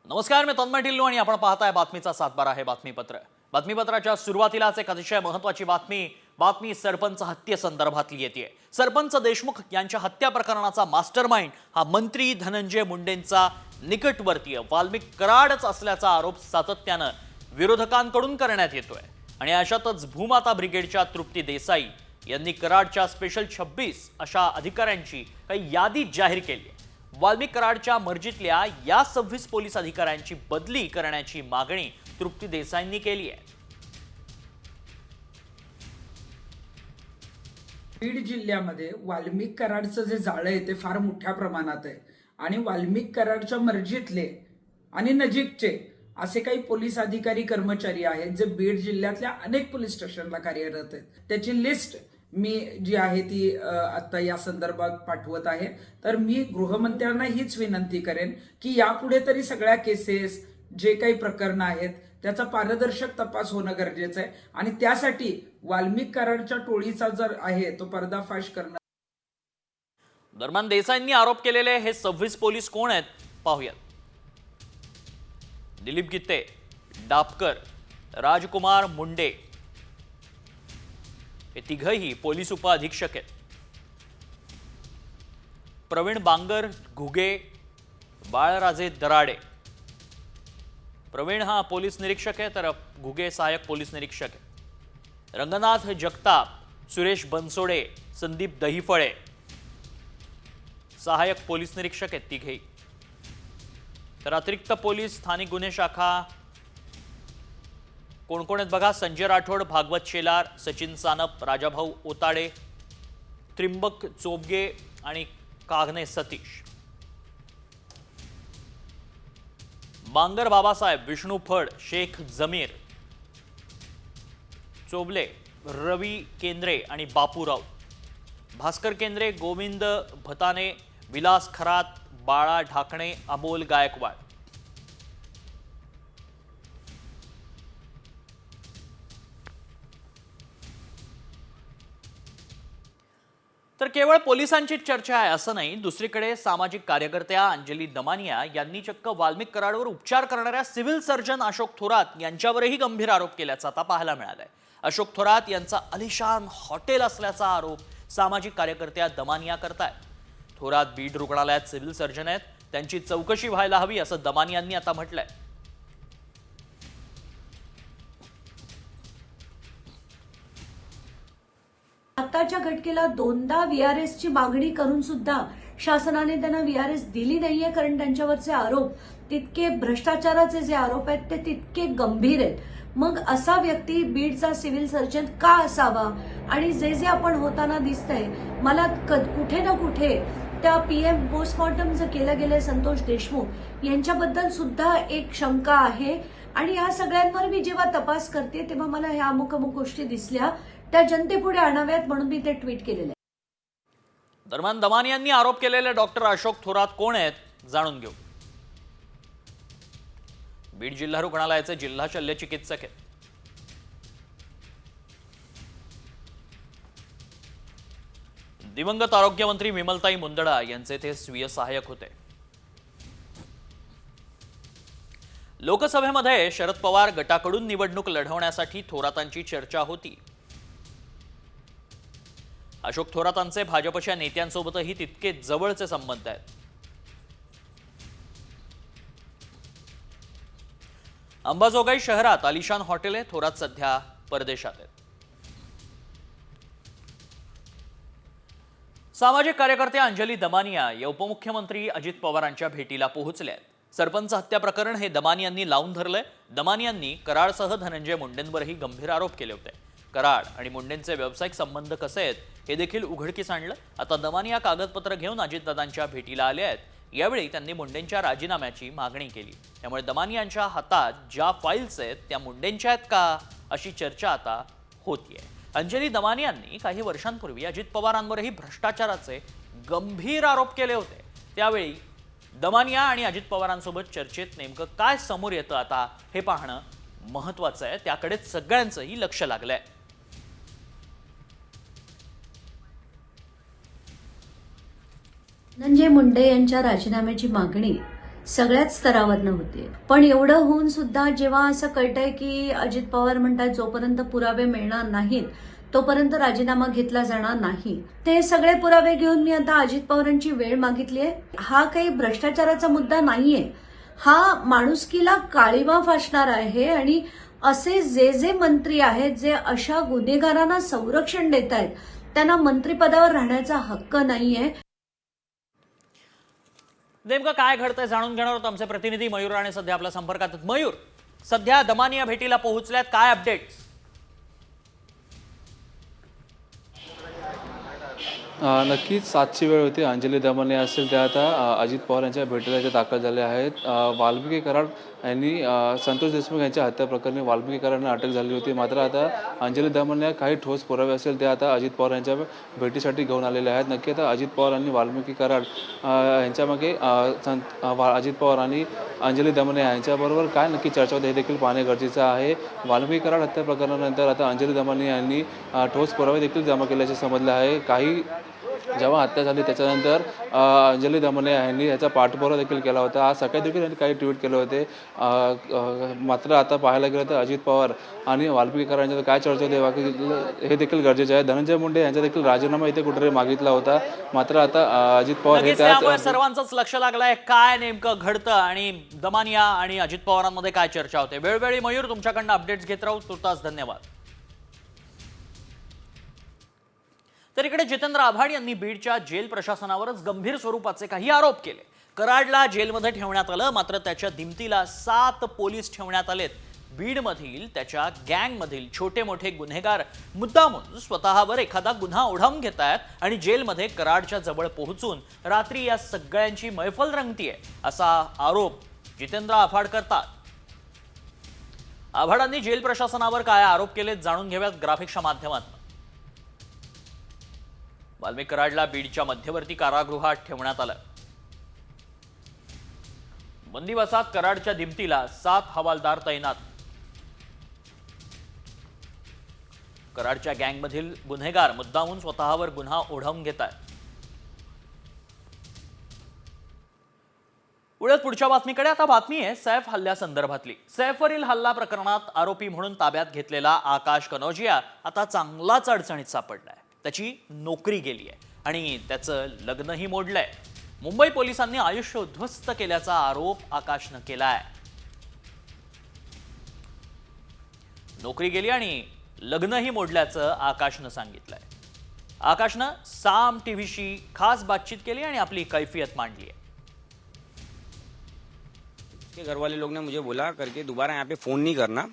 नमस्कार, मी तन्मय ढिल्लो आणि आपण पाहताय बातमीचा सातबारा हे बातमीपत्र। बातमीपत्राच्या सुरुवातीलाच एक अतिशय महत्त्वाची बातमी सरपंच हत्येसंदर्भातली येते। सरपंच देशमुख यांच्या हत्या प्रकरणाचा मास्टरमाइंड हा मंत्री धनंजय मुंडेंचा निकटवर्तीय वाल्मिक कराडच असल्याचा आरोप सातत्याने विरोधकांकडून करण्यात येतोय। आणि अशातच भूमाता ब्रिगेडच्या तृप्ती देसाई यांनी कराडच्या स्पेशल 26 अशा अधिकाऱ्यांची काही यादी जाहीर केली। वाल्मिक कराडच्या मर्जीतल्या या 26 पोलीस अधिकाऱ्यांची बदली करण्याची मागणी तृप्ती देसाईंनी केली आहे। बीड जिल्ह्यामध्ये वाल्मिक कराडचं जे जाळं आहे ते फार मोठ्या प्रमाणात आहे आणि वाल्मिक कराडच्या मर्जीतले आणि नजीकचे असे काही पोलीस अधिकारी कर्मचारी आहेत जे बीड जिल्ह्यातल्या अनेक पोलीस स्टेशनला कार्यरत आहेत। त्याची लिस्ट मी जी आहे ती आता या संदर्भात पाठवत आहे। तर मी गृहमंत्र्यांना हीच विनंती करेन की यापुढे तरी सगळ्या केसेस जे काही प्रकरणं आहेत त्याचा पारदर्शक तपास होणं गरजेचं आहे आणि त्यासाठी वाल्मिक कराडच्या टोळीचा जर आहे तो पर्दाफाश करणं। दरम्यान देसाईंनी आरोप केलेले हे 26 पोलीस कोण आहेत पाहूयात। दिलीप गित्ते, डापकर, राजकुमार मुंडे हे तिघही पोलीस उपअधीक्षक आहेत। प्रवीण बांगर घुगे, बाळराजे दराडे। प्रवीण हा पोलीस निरीक्षक आहे तर घुगे सहाय्यक पोलीस निरीक्षक आहे। रंगनाथ जगताप, सुरेश बनसोडे, संदीप दहीफळे सहाय्यक पोलीस निरीक्षक आहेत तिघेही। तर अतिरिक्त पोलीस स्थानिक गुन्हे शाखा कोण कोण आहेत बघा। संजय राठोड, भागवत शेलार, सचिन सानप, राजाभाऊ ओताडे, त्रिंबक चोबगे आणि कागणे सतीश। बांगर बाबासाहेब, विष्णू फड, शेख जमीर, चोबले, रवी केंद्रे आणि बापू राऊत। भास्कर केंद्रे, गोविंद भताने, विलास खरात, बाळा ढाकणे, अमोल गायकवाड। तर केवळ पोलिसांची चर्चा आहे असं नाही, दुसरीकडे सामाजिक कार्यकर्त्या अंजली दमानिया यांनी चक्क वाल्मिक कराडवर उपचार करणाऱ्या सिव्हिल सर्जन अशोक थोरात यांच्यावरही गंभीर आरोप केल्याचं आता पाहायला मिळालंय। अशोक थोरात यांचा आलिशान हॉटेल असल्याचा आरोप सामाजिक कार्यकर्त्या दमानिया करतायत। थोरात बीड रुग्णालयात सिव्हिल सर्जन आहेत, त्यांची चौकशी व्हायला हवी असं दमानियांनी आता म्हटलंय। आताच्या घटकेला दोनदा VRS ची मागणी करून सुद्धा शासनाने त्यांना VRS दिली नाहीये, कारण त्यांच्यावरचे आरोप तितके भ्रष्टाचाराचे जे आरोप आहेत ते तितके गंभीर आहेत। मग असा व्यक्ती बीडचा सिव्हिल सर्जन का असावा? आणि जे आपण होताना दिसतंय, मला कुठे ना कुठे त्या PM पोस्टमॉर्टम जे केलं गेलंय संतोष देशमुख यांच्याबद्दल सुद्धा एक शंका आहे। आणि या सगळ्यांवर मी जेव्हा तपास करते तेव्हा मला ह्या अमुक गोष्टी दिसल्या, त्या जनतेपुढे आणाव्यात म्हणून मी ते ट्विट केलेलं आहे। दरम्यान दमानियांनी आरोप केलेले डॉक्टर अशोक थोरात कोण आहेत जाणून घेऊ। बीड जिल्हा रुग्णालयाचे जिल्हा शल्य चिकित्सक आहेत। दिवंगत आरोग्यमंत्री विमलताई मुंदडा यांचे ते स्वीय सहाय्यक होते। लोकसभेमध्ये शरद पवार गटाकडून निवडणूक लढवण्यासाठी थोरातांची चर्चा होती। अशोक थोरातांचे भाजपच्या नेत्यांसोबतही तितके जवळचे संबंध आहेत। अंबाजोगाई शहरात आलिशान हॉटेल आहे, थोरात सध्या परदेशात आहेत। सामाजिक कार्यकर्त्या अंजली दमानिया या उपमुख्यमंत्री अजित पवारांच्या भेटीला पोहोचल्या आहेत। सरपंच हत्या प्रकरण हे दमानियांनी लावून धरलंय। दमानियांनी कराडसह धनंजय मुंडेंवरही गंभीर आरोप केले होते। कराड आणि मुंडेंचे व्यावसायिक संबंध कसे आहेत हे देखील उघडकीस आणलं। आता दमानिया कागदपत्र घेऊन अजितदादांच्या भेटीला आले आहेत। यावेळी त्यांनी मुंडेंच्या राजीनाम्याची मागणी केली। त्यामुळे दमानियांच्या हातात ज्या फाईल्स आहेत त्या मुंडेंच्या आहेत का अशी चर्चा आता होतीये। अंजली दमानियांनी काही वर्षांपूर्वी अजित पवारांवरही भ्रष्टाचाराचे गंभीर आरोप केले होते। त्यावेळी दमानिया आणि अजित पवारांसोबत चर्चेत नेमकं काय समोर येतं आता हे पाहणं महत्त्वाचं आहे, त्याकडेच सगळ्यांचंही लक्ष लागलंय। धनंजय मुंडे यांच्या राजीनाम्याची मागणी सगळ्याच स्तरावरनं होते. पण एवढं होऊन सुद्धा जेव्हा असं कळतंय की अजित पवार म्हणतात जोपर्यंत पुरावे मिळणार नाहीत तोपर्यंत राजीनामा घेतला जाणार नाही. ते सगळे पुरावे घेऊन मी आता अजित पवारांची वेळ मागितली आहे. हा काही भ्रष्टाचाराचा मुद्दा नाहीये, हा माणुसकीला काळिमा फासणार आहे. आणि असे जे मंत्री आहेत जे अशा गुन्हेगारांना संरक्षण देत आहेत त्यांना मंत्रिपदावर राहण्याचा हक्क नाहीये. नेमकं काय घडतंय जाणून घेणार आहोत. आमचे प्रतिनिधी मयूर राणे सध्या आपल्या संपर्कात आहेत. मयूर, सध्या दमानिया भेटीला पोहोचल्यात, काय अपडेट्स? नक्कीच 7ची वेळ होती. अंजली दमानिया असेल त्या आता अजित पवार यांच्या भेटीला इथे दाखल झाले आहेत. वाल्मिकी कराड यांनी संतोष देशमुख यांच्या हत्या प्रकरणी वाल्मिकी कराडांना अटक झाली होती. मात्र आता अंजली दमानिया काही ठोस पुरावे असेल ते आता अजित पवार यांच्या भेटीसाठी घेऊन आलेले आहेत. नक्की आता अजित पवार आणि वाल्मिकी कराड यांच्यामागे अजित पवार आणि अंजली दमानिया यांच्याबरोबर काय नक्की चर्चा होते हे देखील पाहणे गरजेचं आहे. वाल्मिकी कराड हत्या प्रकरणानंतर आता अंजली दमानिया यांनी ठोस पुरावे देखील जमा केल्याचे समजले आहे. काही जेव्हा हत्या झाली त्याच्यानंतर अंजली दमानिया यांनी याचा पाठपुरावा देखील केला होता. आज सकाळी देखील यांनी काही ट्विट केले होते. मात्र आता पाहायला गेलं तर अजित पवार आणि वाल्मिकी कराड यांच्यात काय चर्चा होते हे देखील गरजेचे आहे. धनंजय मुंडे यांचा देखील राजीनामा इथे कुठेतरी मागितला होता. मात्र आता अजित पवार हे त्यामुळे सर्वांचंच लक्ष लागलंय काय नेमकं घडतं आणि दमानिया आणि अजित पवारांमध्ये काय चर्चा होते. वेळोवेळी मयूर तुमच्याकडनं अपडेट्स घेत राहू. तुर्तास धन्यवाद. तर इकडे जितेंद्र आव्हाड यांनी बीडच्या जेल प्रशासनावरच गंभीर स्वरूपाचे काही आरोप केले. कराडला जेलमध्ये ठेवण्यात आलं, मात्र त्याच्या दिमतीला 7 पोलीस ठेवण्यात आलेत. बीडमधील त्याच्या गँगमधील छोटे मोठे गुन्हेगार मुद्दामून स्वतःवर एखादा गुन्हा ओढावून घेत आहेत आणि जेलमध्ये कराडच्या जवळ पोहोचून रात्री या सगळ्यांची मैफल रंगतीये असा आरोप जितेंद्र आव्हाड करतात. आव्हाडांनी जेल प्रशासनावर काय आरोप केलेत जाणून घेऊयात ग्राफिक्सच्या माध्यमातून. वाल्मिकी कराडला बीडच्या मध्यवर्ती कारागृहात ठेवण्यात आलं. बंदिवासात कराडच्या दिमतीला 7 हवालदार तैनात. कराडच्या गँगमधील गुन्हेगार मुद्दामून स्वतःवर गुन्हा ओढावून घेत आहेत. उलट पुढच्या बातमीकडे आता बातमी आहे सैफ हल्ल्यासंदर्भातली. सैफवरील हल्ला प्रकरणात आरोपी म्हणून ताब्यात घेतलेला आकाश कनोजिया आता चांगलाच अडचणीत सापडलाय. त्याची नोकरी गेली आहे आणि त्याचं लग्नही मोडलंय. मुंबई पोलिसांनी आयुष्य उद्ध्वस्त केल्याचा आरोप आकाशनं केलाय. नोकरी गेली आणि लग्नही मोडल्याचं आकाशनं सांगितलंय. आकाशनं साम टीव्हीशी खास बातचीत केली आणि आपली कैफियत मांडली आहे. घर वाले लोग ने मुझे बोला करके दोबारा यहाँ पे फ़ोन नहीं करना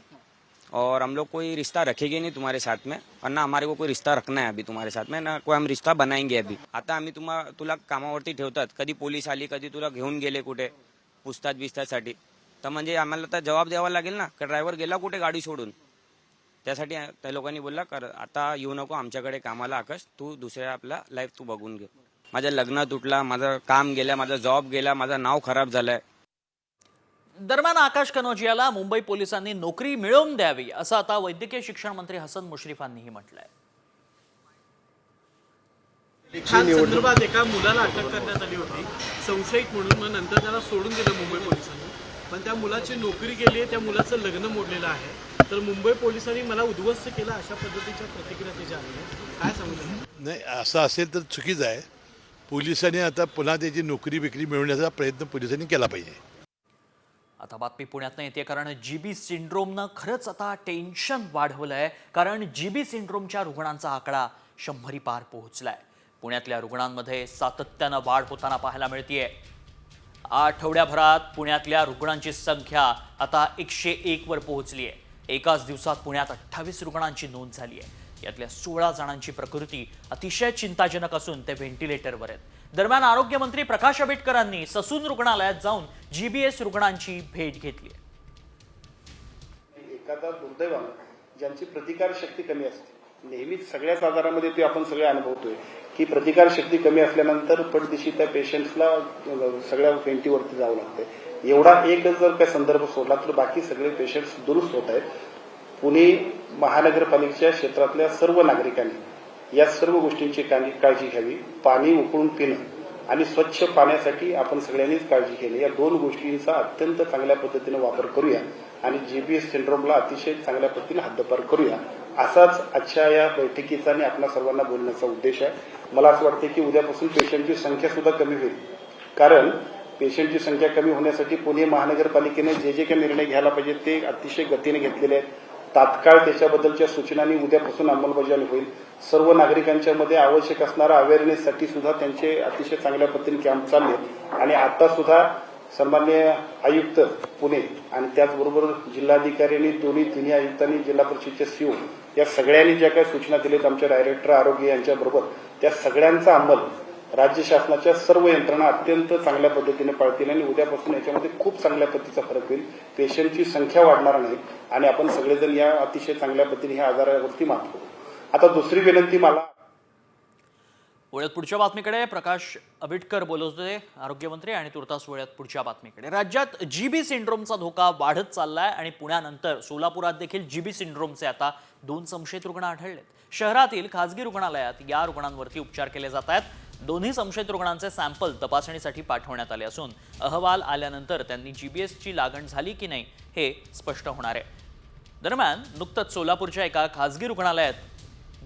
और हम लोग कोई रिश्ता रखेंगे नहीं तुम्हारे साथ में और ना हमारे को कोई रिश्ता रखना है अभी तुम्हारे साथ में ना कोई हम रिश्ता बनाएंगे अभी. आता आम्ही तुला कामावरती ठेवतात, कधी पोलीस आली कधी तुला घेऊन गेले कुठे पूछताछ बिछताछसाठी, तर म्हणजे आम्हाला तर जबाब द्यावा लागेल ना का ड्रायव्हर गेला कुठे गाडी सोडून. त्यासाठी त्या लोकांनी बोलला कर आता येऊ नको आमच्याकडे कामाला आकाश, तू दुसऱ्या आपला लाईफ तू बघून घे. माझं लग्न तुटला, माझं काम गेलं, माझा जॉब गेला, माझं नाव खराब झालंय. दरम्यान आकाश कनोजियाला मुंबई पोलिसांनी नोकरी मिळवून द्यावी असं आता वैद्यकीय शिक्षण मंत्री हसन मुश्रीफांनीही म्हटलंय. संदर्भात एका मुलाला अटक करण्यात आली होती संशयित म्हणून, मग नंतर त्याला सोडून दिलं मुंबई पोलिसांनी. पण त्या मुलाची नोकरी गेली आहे, त्या मुलाचं लग्न मोडलेलं आहे. तर मुंबई पोलिसांनी मला उद्ध्वस्त केलं अशा पद्धतीच्या प्रतिक्रिया त्याच्या आल्या. काय सांगू? नाही, असं असेल तर चुकीचं आहे. पोलिसांनी आता पुन्हा त्याची नोकरी विक्री मिळवण्याचा प्रयत्न पोलिसांनी केला पाहिजे. आता बातमी पुण्यातनं येते कारण जीबी सिंड्रोमनं खरंच आता टेन्शन वाढवलंय. कारण जीबी सिंड्रोमच्या रुग्णांचा आकडा 100 पार पोहोचलाय. पुण्यातल्या रुग्णांमध्ये सातत्यानं वाढ होताना पाहायला मिळतेय. आठवड्याभरात पुण्यातल्या रुग्णांची संख्या आता 101 वर पोहोचली आहे. एकाच दिवसात पुण्यात 28 रुग्णांची नोंद झाली आहे. यातल्या 16 जणांची प्रकृती अतिशय चिंताजनक असून ते व्हेंटिलेटरवर आहेत. दरम्यान आरोग्यमंत्री प्रकाश आंबेडकरांनी ससून रुग्णालयात जाऊन जीबीएस रुग्णांची भेट घेतली. एखादा दुर्दैवानं ज्यांची प्रतिकारशक्ती कमी असते, नेहमीच सगळ्याच आजारामध्ये ते आपण सगळे अनुभवतोय की प्रतिकारशक्ती कमी असल्यानंतर पटदिशी त्या पेशंट्सला सगळ्या वेंटीवरती जावं लागतंय. एवढा एकच जर काही संदर्भ सोडला तर बाकी सगळे पेशंट्स दुरुस्त होत आहेत. पुणे महानगरपालिकेच्या क्षेत्रातल्या सर्व नागरिकांनी या सर्व गोष्टींची काळजी घ्यावी. पाणी उकळून पिणं आणि स्वच्छ पाण्यासाठी आपण सगळ्यांनीच काळजी घेणे, या दोन गोष्टींचा अत्यंत चांगल्या पद्धतीने वापर करूया आणि जीबीएस सिंड्रोमला अतिशय चांगल्या पद्धतीने हद्दपार करूया, असाच आजच्या या बैठकीचा आणि आपल्या सर्वांना बोलण्याचा उद्देश आहे. मला असं वाटतं की उद्यापासून पेशंटची संख्या सुद्धा कमी होईल, कारण पेशंटची संख्या कमी होण्यासाठी पुणे महानगरपालिकेने जे काही निर्णय घ्यायला पाहिजे ते अतिशय गतीने घेतलेले आहेत. तात्काळ त्याच्याबद्दलच्या सूचनांनी उद्यापासून अंमलबजावणी होईल. सर्व नागरिकांच्या मध्ये आवश्यक असणारा अवेअरनेससाठी सुद्धा त्यांचे अतिशय चांगल्या पद्धतीने कॅम्प चालले आणि आता सुद्धा सन्माननीय आयुक्त पुणे आणि त्याचबरोबर जिल्हाधिकारी आणि तिन्ही आयुक्तांनी जिल्हा परिषदेचे सीओ या सगळ्यांनी ज्या काही सूचना दिल्यात आमच्या डायरेक्टर आरोग्य यांच्याबरोबर, त्या सगळ्यांचा अंमल राज्य शासनाच्या सर्व यंत्रणा अत्यंत चांगल्या पद्धतीने पाळतील आणि उद्यापासून याच्यामध्ये खूप चांगल्या पद्धतीचा फरक होईल. पेशंटची संख्या वाढणार नाही आणि आपण सगळेजण या अतिशय चांगल्या पद्धतीने ह्या आजारावरती मात करू. आता दुसरी विनंती मला वळत पुढच्या बातमीकडे. प्रकाश आंबेडकर बोलत होते आरोग्यमंत्री आणि तुर्तास वळत पुढच्या बातमीकडे. राज्यात जीबी सिंड्रोमचा धोका वाढत चाललाय आणि पुण्यानंतर सोलापुरात देखील जीबी सिंड्रोमचे आता 2 संशयित रुग्ण आढळलेत. शहरातील खासगी रुग्णालयात या रुग्णांवरती उपचार केले जात आहेत. दोन्ही संशयित रुग्णांचे सॅम्पल तपासणीसाठी पाठवण्यात आले असून अहवाल आल्यानंतर त्यांनी जीबीएसची लागण झाली की नाही हे स्पष्ट होणार आहे. दरम्यान नुकतंच सोलापूरच्या एका खासगी रुग्णालयात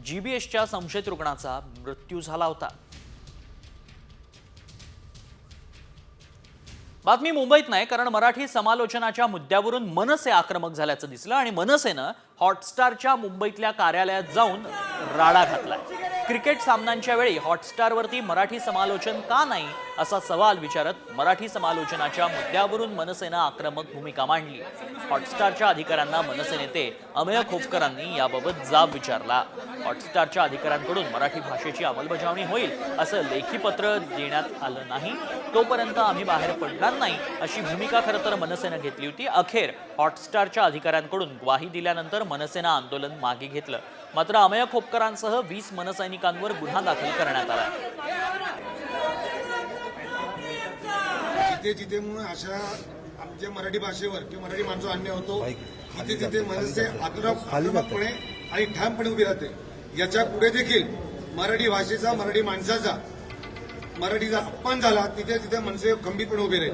जीबीएसच्या संशयित रुग्णाचा मृत्यू झाला होता. बातमी मुंबईत नाही, कारण मराठी समालोचनाच्या मुद्द्यावरून मनसे आक्रमक झाल्याचं दिसलं आणि मनसेनं हॉटस्टारच्या मुंबईतल्या कार्यालयात जाऊन राडा घातलाय. क्रिकेट सामन्यांच्या वेळी हॉटस्टारवरती मराठी समालोचन का नाही असा सवाल विचारत मराठी समालोचनाच्या मुद्द्यावरून मनसेनं आक्रमक भूमिका मांडली. हॉटस्टारच्या अधिकाऱ्यांना मनसे नेते अमेय खोपकरांनी याबाबत जाब विचारला. हॉटस्टारच्या अधिकाऱ्यांकडून मराठी भाषेची अंमलबजावणी होईल असं लेखी पत्र देण्यात आलं नाही तोपर्यंत आम्ही बाहेर पडणार नाही अशी भूमिका खरं तर मनसेनं घेतली होती. अखेर हॉटस्टारच्या अधिकाऱ्यांकडून ग्वाही दिल्यानंतर मनसेनं आंदोलन मागे घेतलं. मात्र अमेय खोपकरांसह 20 मनसैनिकांवर गुन्हा दाखल करण्यात आला. जिथे जिथे म्हणून अशा आमच्या मराठी भाषेवर किंवा मराठी माणसं अन्याय होतो तिथे तिथे मनसे आक्रमकपणे आणि ठामपणे उभी राहते. याच्या पुढे देखील मराठी भाषेचा, मराठी माणसाचा, मराठीचा अपमान झाला तिथे तिथे मनसे खंबीरपणे उभे राहील.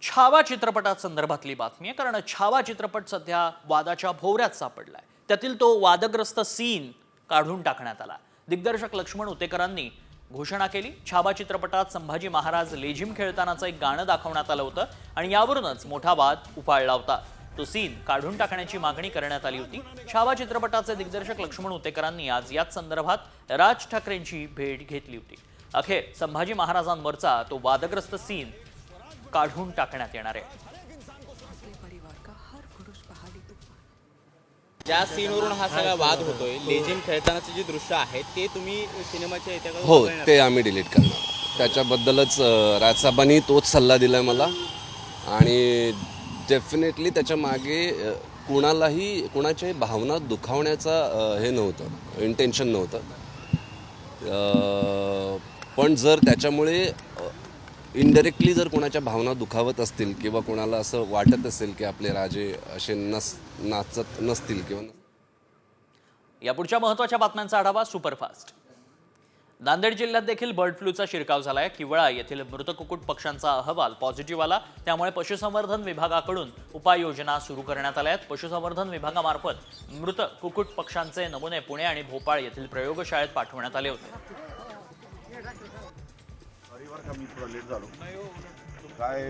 छावा चित्रपटात संदर्भातली बातमी आहे, कारण छावा चित्रपट सध्या वादाच्या भोवऱ्यात सापडलाय. त्यातील तो वादग्रस्त सीन काढून टाकण्यात आला. दिग्दर्शक लक्ष्मण उतेकरांनी घोषणा केली. छावा चित्रपटात संभाजी महाराज लेझिम खेळतानाचं एक गाणं दाखवण्यात आलं होतं आणि यावरूनच मोठा वाद उफाळला होता. तो सीन काढून टाकण्याची मागणी करण्यात आली होती. छावा चित्रपटाचे दिग्दर्शक लक्ष्मण उतेकरांनी आज याच संदर्भात राज ठाकरेंची भेट घेतली होती. अखेर संभाजी महाराजांवरचा तो वादग्रस्त सीन काढून टाकण्यात येणार आहे. ज्या सीनवरून हा सगळा वाद होतोय, लेझिम खेळतानाचे जे दृश्य आहे ते तुम्ही सिनेमाच्या इथे हो ते आम्ही डिलीट करणार. त्याच्याबद्दलच राजसाहेबांनी तोच सल्ला दिला मला आणि डेफिनेटली त्याच्या मागे कुणाच्याही भावना दुखावण्याचा हे नव्हतं, इंटेन्शन नव्हतं. पण जर त्याच्यामुळे इनडायरेक्टली जर कोणाच्या भावना दुखावत असतील किंवा कोणाला असं वाटत असेल की आपले राजे असे नाचत नसतील किंवा या पुढच्या महत्त्वाच्या बातम्यांचा आढावा सुपरफास्ट. नांदेड जिल्ह्यात देखील बर्ड फ्लूचा शिरकाव झालाय. किवळा येथील मृत कुक्कुट पक्ष्यांचा अहवाल पॉझिटिव्ह आला. त्यामुळे पशुसंवर्धन विभागाकडून उपाययोजना सुरू करण्यात आल्या आहेत. पशुसंवर्धन विभागामार्फत मृत कुक्कुट पक्ष्यांचे नमुने पुणे आणि भोपाळ येथील प्रयोगशाळेत पाठवण्यात आले होते.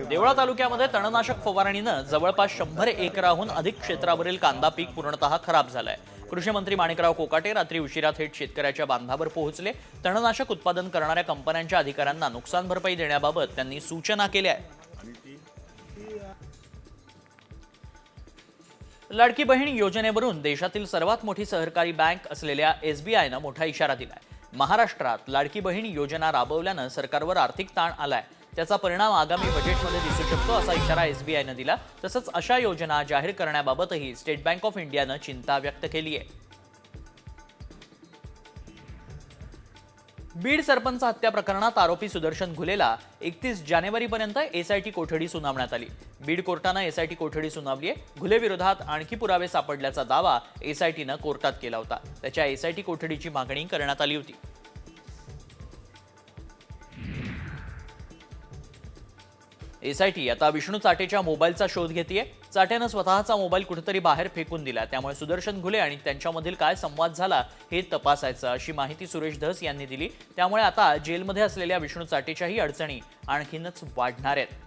देवळा तालुक्यामध्ये तणनाशक फवारणीनं जवळपास 100 एकराहून अधिक क्षेत्रावरील कांदा पीक पूर्णतः खराब झालंय. कृषी मंत्री माणिकराव कोकाटे रात्री उशिरा थेट शेतकऱ्याच्या बांधावर पोहोचले. तणनाशक उत्पादन करणाऱ्या कंपन्यांच्या अधिकाऱ्यांना नुकसान भरपाई देण्याबाबत त्यांनी सूचना केल्या. लाडकी बहीण योजनेवरून देशातील सर्वात मोठी सहकारी बँक असलेल्या SBIनं मोठा इशारा दिलाय. महाराष्ट्रात लाडकी बहीण योजना राबवल्यानं सरकारवर आर्थिक ताण आलाय. त्याचा परिणाम आगामी बजेटमध्ये दिसू शकतो असा इशारा SBIनं दिला. तसंच अशा योजना जाहीर करण्याबाबतही स्टेट बँक ऑफ इंडियानं चिंता व्यक्त केली आहे. बीड सरपंच हत्या प्रकरणात आरोपी सुदर्शन घुलेला 31 जानेवारीपर्यंत SIT कोठडी सुनावण्यात आली. बीड कोर्टानं SIT कोठडी सुनावली आहे. घुले विरोधात आणखी पुरावे सापडल्याचा दावा SITनं कोर्टात केला होता. त्याच्या SIT कोठडीची मागणी करण्यात आली होती. एसआयटी आता विष्णू चाटेच्या मोबाईलचा शोध घेतेय. चाटेनं स्वतःचा मोबाईल कुठेतरी बाहेर फेकून दिला, त्यामुळे सुदर्शन घुले आणि त्यांच्यामधील काय संवाद झाला हे तपासायचं, अशी माहिती सुरेश धस यांनी दिली. त्यामुळे आता जेलमध्ये असलेल्या विष्णू चाटेच्याही अडचणी आणखीनच वाढणार आहेत.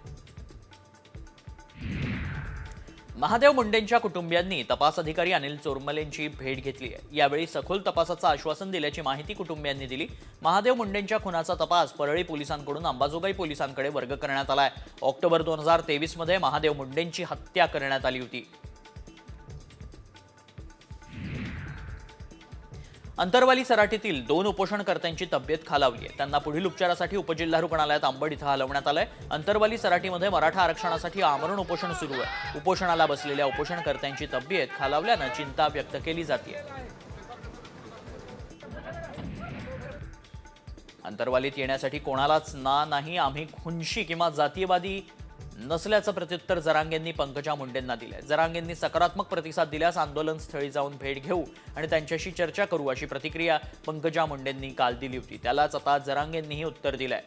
महादेव मुंडेंच्या कुटुंबियांनी तपास अधिकारी अनिल चोरमलेंची भेट घेतली आहे. यावेळी सखोल तपासाचं आश्वासन दिल्याची माहिती कुटुंबियांनी दिली. महादेव मुंडेंच्या खुनाचा तपास परळी पोलिसांकडून अंबाजोगाई पोलिसांकडे वर्ग करण्यात आलाय. ऑक्टोबर 2023 मध्ये महादेव मुंडेंची हत्या करण्यात आली होती. अंतरवाली सराटीतील 2 उपोषणकर्त्यांची तब्येत खालावली आहे. त्यांना पुढील उपचारासाठी उपजिल्हा रुग्णालयात अंबड इथं हलवण्यात आलंय. अंतरवाली सराटीमध्ये मराठा आरक्षणासाठी आमरण उपोषण सुरू आहे. उपोषणाला बसलेल्या उपोषणकर्त्यांची तब्येत खालावल्यानं चिंता व्यक्त केली जाते. अंतरवालीत येण्यासाठी कोणालाच नाही, आम्ही खुनशी किंवा जातीयवादी नसल्याचं प्रत्युत्तर जरांगेंनी पंकजा मुंडेंना दिलंय. जरांगेंनी सकारात्मक प्रतिसाद दिल्यास आंदोलन स्थळी जाऊन भेट घेऊ आणि त्यांच्याशी चर्चा करू, अशी प्रतिक्रिया पंकजा मुंडेंनी काल दिली होती. त्यालाच आता जरांगेंनीही उत्तर दिलंय.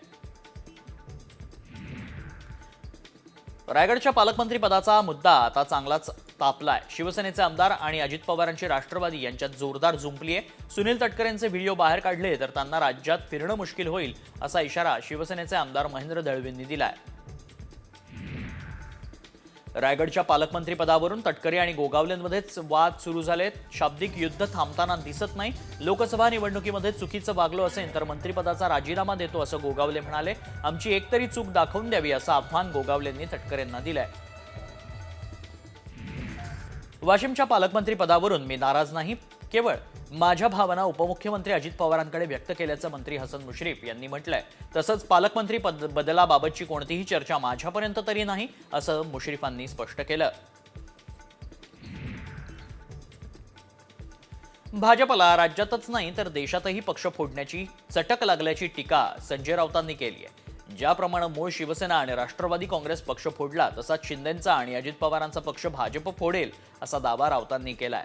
रायगडच्या पालकमंत्री पदाचा मुद्दा आता चांगलाच तापलाय. शिवसेनेचे आमदार आणि अजित पवारांची राष्ट्रवादी यांच्यात जोरदार जुंपली आहे. सुनील तटकरेंचे व्हिडिओ बाहेर काढले तर त्यांना राज्यात फिरणं मुश्किल होईल, असा इशारा शिवसेनेचे आमदार महेंद्र दळवींनी दिलाय. रायगडच्या पालकमंत्री पदावरून तटकरे आणि गोगावलेंमध्येच वाद सुरू झालेत. शाब्दिक युद्ध थांबताना दिसत नाही. लोकसभा निवडणुकीमध्ये चुकीचं वागलो असेल तर मंत्रिपदाचा राजीनामा देतो, असं गोगावले म्हणाले. आमची एकतरी चूक दाखवून द्यावी, असं आव्हान गोगावलेंनी तटकरेंना दिलंय. वाशिमच्या पालकमंत्री पदावरून मी नाराज नाही, केवळ माझ्या भावना उपमुख्यमंत्री अजित पवारांकडे व्यक्त केल्याचं मंत्री हसन मुश्रीफ यांनी म्हटलंय. तसंच पालकमंत्री बदलाबाबतची कोणतीही चर्चा माझ्यापर्यंत तरी नाही, असं मुश्रीफांनी स्पष्ट केलं. भाजपला राज्यातच नाही तर देशातही पक्ष फोडण्याची चटक लागल्याची टीका संजय राऊतांनी केली आहे. ज्याप्रमाणे मूळ शिवसेना आणि राष्ट्रवादी काँग्रेस पक्ष फोडला, तसाच शिंदेंचा आणि अजित पवारांचा पक्ष भाजप फोडेल, असा दावा राऊतांनी केलाय.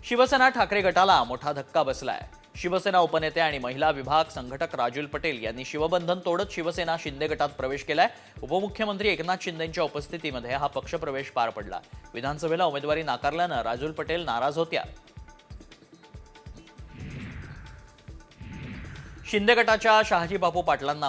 शिवसेना ठाकरे गटाला मोठा धक्का बसलाय. शिवसेना उपनेते आणि महिला विभाग संघटक राजूल पटेल यांनी शिवबंधन तोडत शिवसेना शिंदे गटात प्रवेश केलाय. उपमुख्यमंत्री एकनाथ शिंदेंच्या उपस्थितीमध्ये हा पक्षप्रवेश पार पडला. विधानसभेला उमेदवारी नाकारल्यानं राजूल पटेल नाराज होत्या. शिंदे गटाच्या शहाजी बापू पाटलांनी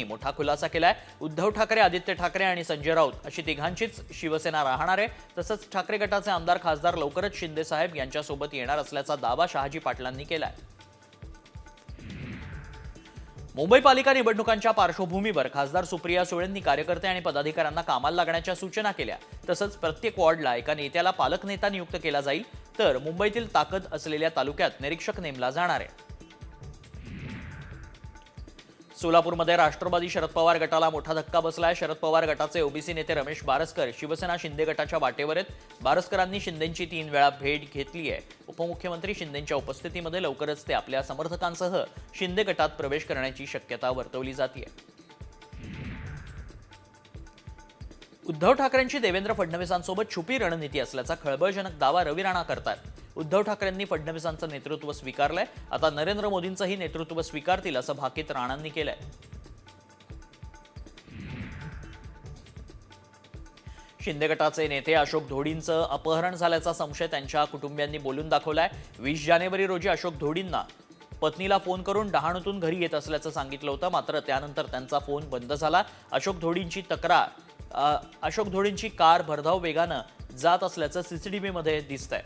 मोठा खुलासा केलाय. उद्धव ठाकरे, आदित्य ठाकरे आणि संजय राऊत अशी तिघांचीच शिवसेना राहणार आहे. तसंच ठाकरे गटाचे आमदार खासदार लवकरच शिंदे साहेब यांच्यासोबत येणार असल्याचा दावा शहाजी पाटलांनी केलाय. मुंबई पालिका निवडणुकांच्या पार्श्वभूमीवर खासदार सुप्रिया सुळेंनी कार्यकर्ते आणि पदाधिकाऱ्यांना कामाला लागण्याच्या सूचना केल्या. तसंच प्रत्येक वॉर्डला एका नेत्याला पालकनेता नियुक्त केला जाईल, तर मुंबईतील ताकद असलेल्या तालुक्यात निरीक्षक नेमला जाणार आहे. सोलापूरमध्ये राष्ट्रवादी शरद पवार गटाला मोठा धक्का बसलाय. शरद पवार गटाचे ओबीसी नेते रमेश बारस्कर शिवसेना शिंदे गटाच्या वाटेवर आहेत. बारस्करांनी शिंदेंची 3 वेळा भेट घेतली आहे. उपमुख्यमंत्री शिंदेंच्या उपस्थितीमध्ये लवकरच ते आपल्या समर्थकांसह शिंदे गटात प्रवेश करण्याची शक्यता वर्तवली जाते. उद्धव ठाकरेंची देवेंद्र फडणवीसांसोबत छुपी रणनीती असल्याचा खळबळजनक दावा रवी राणा करतात. उद्धव ठाकरेंनी फडणवीसांचं नेतृत्व स्वीकारलंय, आता नरेंद्र मोदींचंही नेतृत्व स्वीकारतील, असं भाकीत राणांनी केलंय. शिंदे गटाचे नेते अशोक धोडींचं अपहरण झाल्याचा संशय त्यांच्या कुटुंबियांनी बोलून दाखवलाय. 20 जानेवारी रोजी अशोक धोडींना पत्नीला फोन करून डहाणूतून घरी येत असल्याचं सांगितलं होतं, मात्र त्यानंतर त्यांचा फोन बंद झाला. अशोक धोडींची कार भरधाव वेगानं जात असल्याचं सीसीटीव्हीमध्ये दिसतंय.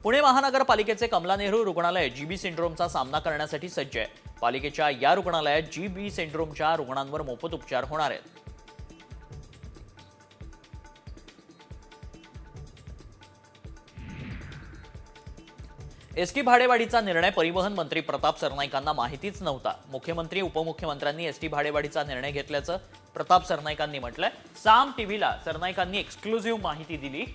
पुणे महानगरपालिकेचे कमला नेहरू रुग्णालय जीबी सिंड्रोमचा सामना करण्यासाठी सज्ज आहे. पालिकेच्या या रुग्णालयात जीबी सिंड्रोमच्या रुग्णांवर मोफत उपचार होणार आहेत. एसटी भाडेवाढीचा निर्णय परिवहन मंत्री प्रताप सरनाईकांना माहितीच नव्हता. मुख्यमंत्री उपमुख्यमंत्र्यांनी एसटी भाडेवाढीचा निर्णय घेतल्याचं प्रताप सरनाईकांनी म्हटलंय. साम टीव्हीला सरनाईकांनी एक्सक्लुझिव्ह माहिती दिली.